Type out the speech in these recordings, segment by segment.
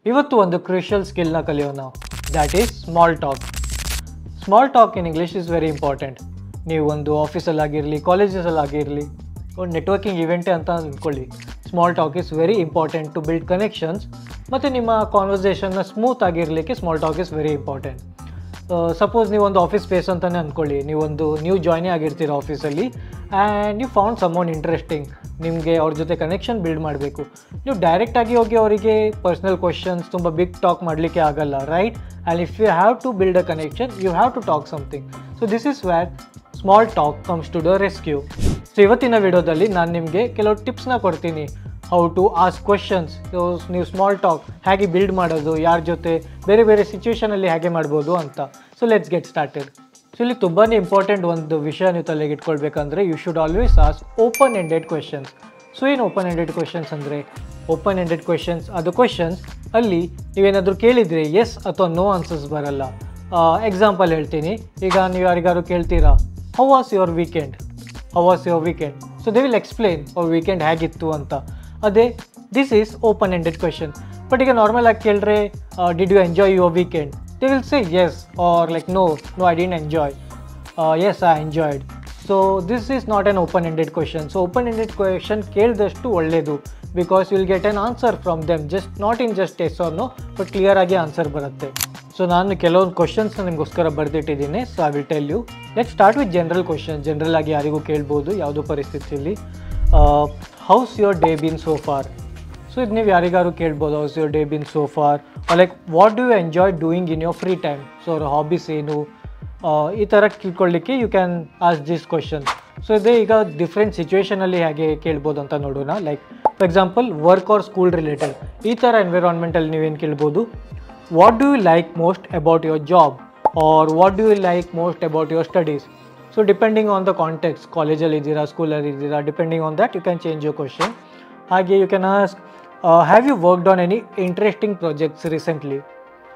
ಇವತ್ತು ಒಂದು ಕ್ರೂಷಿಯಲ್ ಸ್ಕಿಲ್ನ ಕಲಿಯೋಣ, that is small talk. Small talk in English is very important. ನೀವು ಒಂದು ಆಫೀಸಲ್ಲಾಗಿರಲಿ, ಕಾಲೇಜಸಲ್ಲಾಗಿರಲಿ, ಒಂದು ನೆಟ್ವರ್ಕಿಂಗ್ ಇವೆಂಟೇ ಅಂತ ಅಂದ್ಕೊಳ್ಳಿ. Small talk is very important to build connections, ಮತ್ತು ನಿಮ್ಮ ಕಾನ್ವರ್ಸೇಷನ್ನ ಸ್ಮೂತ್ ಆಗಿರಲಿಕ್ಕೆ small talk is very important. Suppose ನೀವು ಒಂದು ಆಫೀಸ್ ಸ್ಪೇಸ್ ಅಂತಲೇ ಅಂದ್ಕೊಳ್ಳಿ, ನೀವೊಂದು ನ್ಯೂ ಜಾಯ್ನೇ ಆಗಿರ್ತೀರ ಆಫೀಸಲ್ಲಿ, ಆ್ಯಂಡ್ ಯು ಫೌಂಡ್ ಸಮ್ಒನ್ ಇಂಟ್ರೆಸ್ಟಿಂಗ್. ನಿಮಗೆ ಅವ್ರ ಜೊತೆ ಕನೆಕ್ಷನ್ ಬಿಲ್ಡ್ ಮಾಡಬೇಕು. ನೀವು ಡೈರೆಕ್ಟಾಗಿ ಹೋಗಿ ಅವರಿಗೆ ಪರ್ಸ್ನಲ್ ಕ್ವಶನ್ಸ್, ತುಂಬ ಬಿಗ್ ಟಾಕ್ ಮಾಡಲಿಕ್ಕೆ ಆಗಲ್ಲ, right? And if you have to build a connection, you have to talk something. So this is where small talk comes to the rescue. So ಇವತ್ತಿನ ವಿಡಿಯೋದಲ್ಲಿ ನಾನು ನಿಮಗೆ ಕೆಲವು ಟಿಪ್ಸ್ನ ಕೊಡ್ತೀನಿ. ಹೌ ಟು ಆಸ್ಕ್ ಕ್ವಶನ್ಸ್, ನೀವು ಸ್ಮಾಲ್ ಟಾಕ್ ಹೇಗೆ build ಮಾಡೋದು, ಯಾರ ಜೊತೆ ಬೇರೆ ಬೇರೆ ಸಿಚುವೇಷನಲ್ಲಿ ಹೇಗೆ ಮಾಡ್ಬೋದು ಅಂತ. So let's get started. So ಇಲ್ಲಿ ತುಂಬಾ ಇಂಪಾರ್ಟೆಂಟ್ ಒಂದು ವಿಷಯ ನೀವು ತಲೆಗೆ ಇಟ್ಕೊಳ್ಬೇಕಂದ್ರೆ, you should always ask open ended questions. So ಏನು ಓಪನ್ ಎಂಡೆಡ್ ಕ್ವೆಶನ್ಸ್ ಅಂದರೆ? ಓಪನ್ ಎಂಡೆಡ್ ಕ್ವೆಶನ್ಸ್ ಅದು ಕ್ವೆಶನ್ಸ್ ಅಲ್ಲಿ ನೀವೇನಾದರೂ ಕೇಳಿದರೆ ಎಸ್ ಅಥವಾ ನೋ ಆನ್ಸರ್ಸ್ ಬರಲ್ಲ. ಎಕ್ಸಾಂಪಲ್ ಹೇಳ್ತೀನಿ. ಈಗ ನೀವು ಯಾರಿಗಾರು ಕೇಳ್ತೀರಾ, how was your weekend, how was your weekend? So they will explain ಅವ್ರ ವೀಕೆಂಡ್ ಹೇಗಿತ್ತು ಅಂತ. ಅದೇ this is open ended question. But ಈಗ ನಾರ್ಮಲ್ ಆಗಿ ಕೇಳಿದ್ರೆ, did you enjoy your weekend? They will say yes, or like no, I didn't enjoy. Yes, I enjoyed. So this is not an open-ended question. So open-ended question ಕೇಳಿದಷ್ಟು ಒಳ್ಳೆಯದು, because you will get an answer from them, just not in just yes or no, but clear ಆಗಿ answer ಬರುತ್ತೆ. So ನಾನು ಕೆಲವೊಂದು ಕ್ವಶನ್ಸ್ನ ನಿಮಗೋಸ್ಕರ ಬರೆದಿಟ್ಟಿದ್ದೀನಿ. So I will tell you. Let's start with general question. General ಆಗಿ ಯಾರಿಗೂ ಕೇಳ್ಬೋದು ಯಾವುದೋ ಪರಿಸ್ಥಿತಿಯಲ್ಲಿ. How's your day been so far? So ಇದು ನೀವು ಯಾರಿಗಾರು ಕೇಳ್ಬೋದು, how's your day been so far, like what do you enjoy doing in your free time? So ಅವ್ರ ಹಾಬೀಸ್ ಏನು, ಈ ಥರ ತಿಳ್ಕೊಳ್ಳಿಕ್ಕೆ you can ask this question. So ಇದೇ ಈಗ ಡಿಫ್ರೆಂಟ್ ಸಿಚುವೇಷನಲ್ಲಿ ಹೇಗೆ ಕೇಳ್ಬೋದು ಅಂತ ನೋಡೋಣ. Like for example work or school related, ಈ ಥರ ಎನ್ವಿರಾನ್ಮೆಂಟಲ್ಲಿ ನೀವೇನು ಕೇಳ್ಬೋದು? What do you like most about your job, or what do you like most about your studies? So depending on the context, ಕಾಲೇಜಲ್ಲಿ ಇದ್ದೀರಾ, ಸ್ಕೂಲಲ್ಲಿ ಇದ್ದೀರಾ, depending on that you can change your question. ಹಾಗೆ you can ask, have you worked on any interesting projects recently?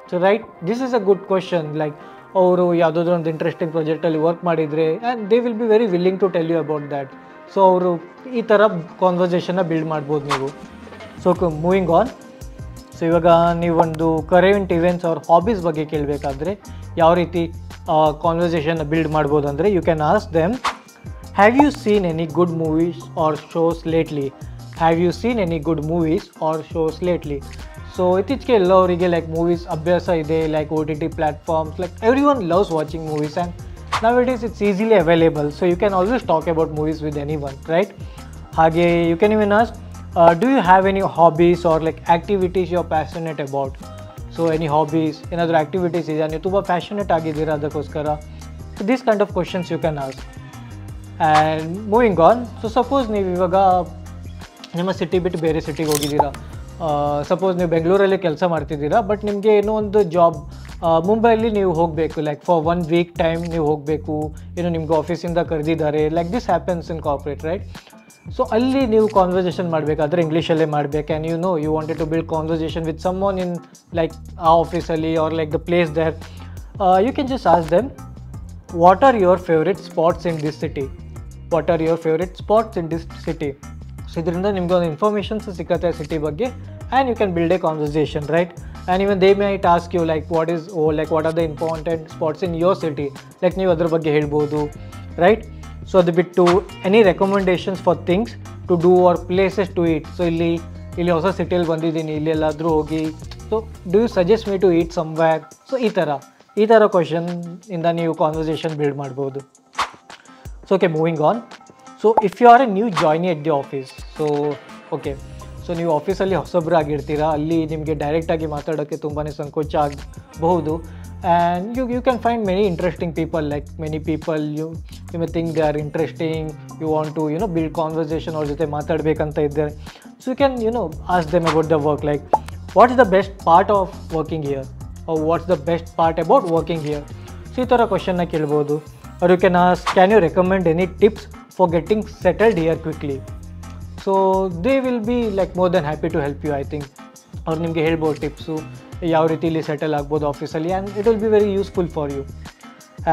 So right, this is a good question. Like ಅವರು ಯಾವುದಾದ್ರೂ ಒಂದು interesting ಪ್ರಾಜೆಕ್ಟಲ್ಲಿ work ಮಾಡಿದರೆ, and they will be very willing to tell you about that. So ಅವರು ಈ ಥರ ಕಾನ್ವರ್ಸೇಷನ್ನ build ಮಾಡ್ಬೋದು ನೀವು. So moving on. ಸೊ ಇವಾಗ ನೀವೊಂದು ಕರೆಂಟ್ ಇವೆಂಟ್ಸ್ ಅವ್ರ ಹಾಬೀಸ್ ಬಗ್ಗೆ ಕೇಳಬೇಕಾದ್ರೆ ಯಾವ ರೀತಿ ಕಾನ್ವರ್ಸೇಷನ್ನ ಬಿಲ್ಡ್ ಮಾಡ್ಬೋದು ಅಂದರೆ, you can ask them, have you seen any good movies or shows lately? Have you seen any good movies or shows lately? So ಇತ್ತೀಚೆಗೆ ಎಲ್ಲವರಿಗೆ ಲೈಕ್ ಮೂವೀಸ್ ಅಭ್ಯಾಸ ಇದೆ, like OTT platforms, like everyone loves watching movies, and now it is it's easily available. So you can always talk about movies with anyone, right? ಹಾಗೆ you can even ask, do you have any hobbies are like activities you are passionate about? So any hobbies, ಏನಾದರೂ activities ಇದೆಯಾ, ನೀವು ತುಂಬ passionate ಆಗಿದ್ದೀರಾ ಅದಕ್ಕೋಸ್ಕರ? So this kind of questions you can ask. And moving on. So suppose ನೀವು ಇವಾಗ ನಿಮ್ಮ city ಬಿಟ್ಟು ಬೇರೆ ಸಿಟಿಗೆ ಹೋಗಿದ್ದೀರಾ. ಸಪೋಸ್ ನೀವು ಬೆಂಗಳೂರಲ್ಲಿ ಕೆಲಸ ಮಾಡ್ತಿದ್ದೀರಾ, ಬಟ್ ನಿಮಗೆ ಏನೋ ಒಂದು ಜಾಬ್ ಮುಂಬೈಯಲ್ಲಿ ನೀವು ಹೋಗಬೇಕು, ಲೈಕ್ ಫಾರ್ 1 ವೀಕ್ ಟೈಮ್ ನೀವು ಹೋಗಬೇಕು, ಏನೋ ನಿಮ್ಗೆ ಆಫೀಸಿಂದ ಕರೆದಿದ್ದಾರೆ, like this happens in corporate, right? So ಅಲ್ಲಿ ನೀವು ಕಾನ್ವರ್ಸೇಷನ್ ಮಾಡಬೇಕಾದ್ರೆ ಇಂಗ್ಲೀಷಲ್ಲೇ ಮಾಡಬೇಕು. And you wanted to build conversation with someone in like ಆ ಆಫೀಸಲ್ಲಿ or like the place there. You can just ask them, what are your favourite spots in this city? What are your favourite spots in this city? So ಇದರಿಂದ ನಿಮ್ಗೆ ಒಂದು informations ಸಿಗುತ್ತೆ city ಬಗ್ಗೆ, and you can build a conversation, right? And even they might ask you like what are the important spots in your city, like ನೀವು ಅದ್ರ ಬಗ್ಗೆ ಹೇಳ್ಬೋದು, right? So ಅದು ಬಿಟ್ಟು any recommendations for things to do or places to eat? So ಇಲ್ಲಿ ಹೊಸ ಸಿಟಿಯಲ್ಲಿ ಬಂದಿದ್ದೀನಿ, ಇಲ್ಲಿ ಎಲ್ಲಾದರೂ ಹೋಗಿ, so do you suggest me to eat somewhere? So ಈ ಥರ ಕ್ವಶನ್ ಇಂದ ನೀವು ಕಾನ್ವರ್ಸೇಷನ್ ಬಿಲ್ಡ್ ಮಾಡ್ಬೋದು. So okay, moving on. So if you are a new ಜಾಯ್ನಿ at the office, so okay, so ನೀವು ಆಫೀಸಲ್ಲಿ ಹೊಸಬ್ರು ಆಗಿರ್ತೀರಾ, ಅಲ್ಲಿ ನಿಮಗೆ ಡೈರೆಕ್ಟಾಗಿ ಮಾತಾಡೋಕ್ಕೆ ತುಂಬಾ ಸಂಕೋಚ ಆಗಬಹುದು. And you can find many interesting people, like many people you may think they are interesting, you want to build conversation, ಅವ್ರ ಜೊತೆ ಮಾತಾಡಬೇಕಂತ ಇದ್ದಾರೆ. So you can ask them about the work, like what is the best part of working here, or what's the best part about working here? So ಈ ಥರ ಕ್ವಶನ್ನ ಕೇಳ್ಬೋದು. or you can ask, can you recommend any tips for getting settled here quickly? So they will be like more than happy to help you, I think. ಅವ್ರು ನಿಮಗೆ ಹೇಳ್ಬೋದು tips, ಯಾವ ರೀತಿ ಇಲ್ಲಿ settle ಆಗ್ಬೋದು ಆಫೀಸಲ್ಲಿ, and it will be very useful for you.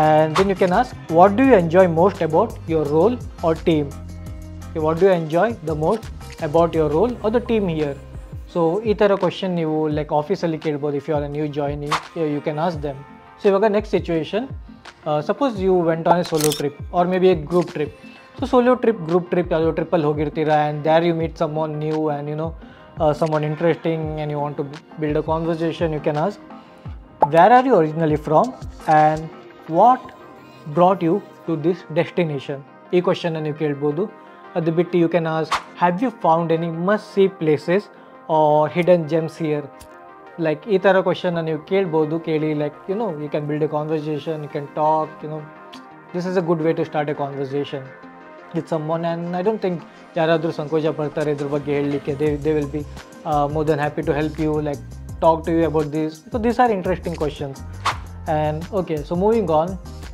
And then you can ask, what do you enjoy most about your role or team? What do you enjoy the most about your role or the team here? So ಈ ಥರ question ನೀವು like ಆಫೀಸಲ್ಲಿ ಕೇಳ್ಬೋದು. If you are a new joining you can ask them. So ಇವಾಗ next situation, suppose you went on a solo trip R May be a group trip. So solo trip, group trip, ಯಾವುದೋ ಟ್ರಿಪ್ಪಲ್ಲಿ ಹೋಗಿರ್ತೀರಾ and there you meet someone new and someone interesting and you want to build a conversation. You can ask, where are you originally from and what brought you to this destination? ಈ ಕ್ವಶನ್ನ ನೀವು ಕೇಳ್ಬೋದು. ಅದು ಬಿಟ್ಟು you can ask, have you found any must see places or hidden gems here? Like ಈ ಥರ ಕ್ವಶನ್ನ ನೀವು ಕೇಳ್ಬೋದು. ಕೇಳಿ like you can build a conversation, you can talk, this is a good way to start a conversation with someone. And I don't think ಯಾರಾದರೂ ಸಂಕೋಚ ಪಡ್ತಾರೆ ಇದ್ರ ಬಗ್ಗೆ ಹೇಳಲಿಕ್ಕೆ. They will be more than happy to help you, like talk to you about this. So these are interesting questions. And okay, so moving on,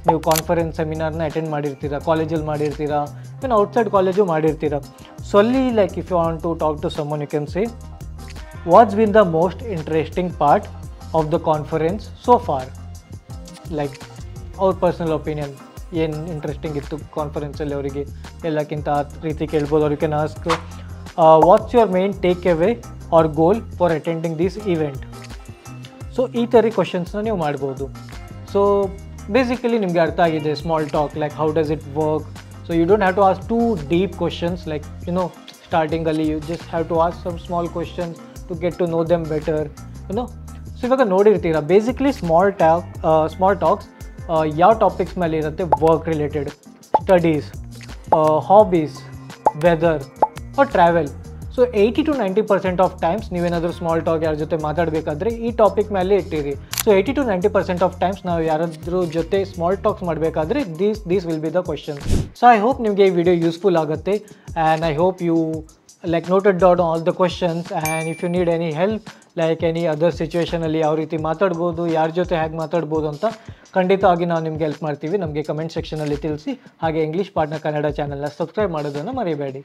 ನೀವು conference ಸೆಮಿನಾರ್ನ attend ಮಾಡಿರ್ತೀರಾ, ಕಾಲೇಜಲ್ಲಿ ಮಾಡಿರ್ತೀರಾ, ಇವನ್ ಔಟ್ಸೈಡ್ ಕಾಲೇಜು ಮಾಡಿರ್ತೀರಾ. ಸೊ ಅಲ್ಲಿ like if you want to talk to someone, you can say, what's been the most interesting part of the conference so far? Like ಅವ್ರ personal opinion, ಏನು interesting ಇತ್ತು ಕಾನ್ಫರೆನ್ಸಲ್ಲಿ ಅವರಿಗೆ ಎಲ್ಲಕ್ಕಿಂತ ಆ ರೀತಿ ಕೇಳ್ಬೋದು. ಅವ್ರು can ask, what's your main takeaway or goal for attending this event? So ಈ ಥರ ಕ್ವಶನ್ಸ್ನ ನೀವು ಮಾಡ್ಬೋದು. ಸೊ ಬೇಸಿಕಲಿ ನಿಮಗೆ ಅರ್ಥ ಆಗಿದೆ small talk, like how does it work. So you don't have to ask too deep questions, like ಸ್ಟಾರ್ಟಿಂಗಲ್ಲಿ you just have to ask some small questions to get to know them better. So ಇವಾಗ ನೋಡಿರ್ತೀರ basically small talks ಯಾವ topics ಮೇಲೆ ಇರುತ್ತೆ? Work related, studies, hobbies, weather or travel. So 80 to 90% of times ನೀವೇನಾದರೂ small talk ಯಾರ ಜೊತೆ ಮಾತಾಡಬೇಕಾದ್ರೆ ಈ topic ಮೇಲೆ ಇಟ್ಟಿರಿ. ಸೊ 80 to 90% ಆಫ್ ಟೈಮ್ಸ್ ನಾವು ಯಾರಾದ್ರೂ ಜೊತೆ ಸ್ಮಾಲ್ ಟಾಕ್ಸ್ ಮಾಡಬೇಕಾದ್ರೆ these will be the questions. So I hope ನಿಮಗೆ ಈ ವಿಡಿಯೋ ಯೂಸ್ಫುಲ್ ಆಗುತ್ತೆ and I hope you like noted down all the questions, and if you need any help like any other situation ಅಲ್ಲಿ ಯಾವ ರೀತಿ ಮಾತಾಡ್ಬೋದು, ಯಾರ ಜೊತೆ ಹೇಗೆ ಮಾತಾಡ್ಬೋದು ಅಂತ ಖಂಡಿತವಾಗಿ ನಾವು ನಿಮ್ಗೆ ಹೆಲ್ಪ್ ಮಾಡ್ತೀವಿ. ನಮಗೆ ಕಮೆಂಟ್ ಸೆಕ್ಷನಲ್ಲಿ ತಿಳಿಸಿ. ಹಾಗೆ ಇಂಗ್ಲೀಷ್ ಪಾರ್ಟ್ನರ್ ಕನ್ನಡ ಚಾನಲ್ನ ಸಬ್ಸ್ಕ್ರೈಬ್ ಮಾಡೋದನ್ನು ಮರಿಬೇಡಿ.